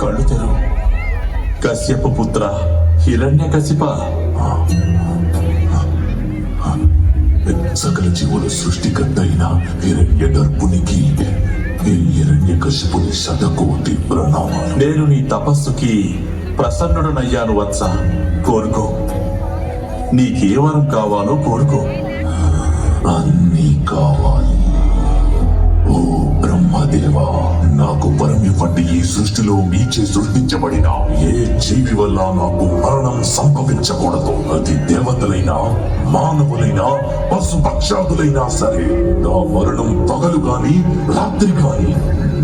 కళ్ళు తెరు. కశ్యప పుత్ర హిరణ్యకశిప, సకల జీవుల సృష్టికర్త అయిన హిరణ్య గర్భునికి ఈ హిరణ్యకశిపుని శతకోటి ప్రణామాలు. నేను నీ తపస్సుకి ప్రసన్నుడనయ్యాను వత్స. కోరుకో, నీకే వరం కావాలో కోరుకో. అన్నీ కావాలి. ఓ బ్రహ్మదేవా, నాకు వరం ఇవ్వండి. ఈ సృష్టిలో మీచే సృష్టించబడిన ఏ జీవి వల్ల నాకు మరణం సంభవించకూడదు. అది దేవతలైనా మానవులైనా పశుపక్షాదులైనా సరే. నా మరణం పగలు గాని రాత్రి గాని,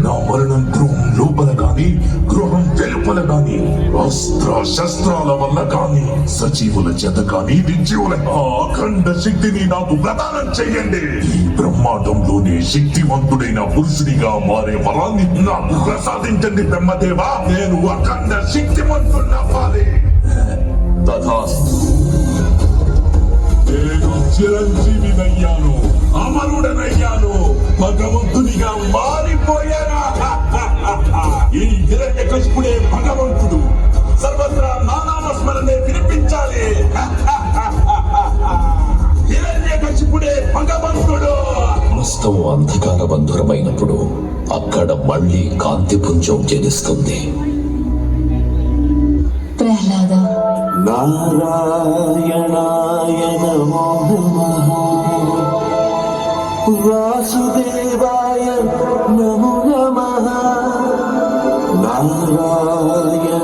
నా మరణం గృహం లోపల గాని గృహం వెలుపల గాని, అస్త్ర శస్త్రాల వల్ల గాని, సజీవుల చేత గాని నిర్జీవుల ఆ అఖండ శక్తిని నాకు ప్రదానం చెయ్యండి. ఈ బ్రహ్మాండంలోనే శక్తివంతుడైన పురుషుడిగా మారే వరాన్ని నాకు ప్రసాదించండి బ్రహ్మదేవా. నేను అఖండ శక్తివంతుడవ్వాలి. తథాస్తు. నేను చిరంజీవినయ్యాను, అమరుడనయ్యాను, భగవంతునిగా మారిపోయాను. ఈ హిరణ్యకశిపుడే భగవంతుడు. సర్వత్రా నానామస్మరణే వినిపించాలి. హిరణ్యకశిపుడే భగవంతుడు. సమస్తం అంధకార బంధురమైనప్పుడు అక్కడ మళ్ళీ కాంతిపుంజం జనిస్తుంది. ప్రహ్లాద, నారాయణాయ నమో నమః, వాసుదేవాయ నమో నమః, నారాయణ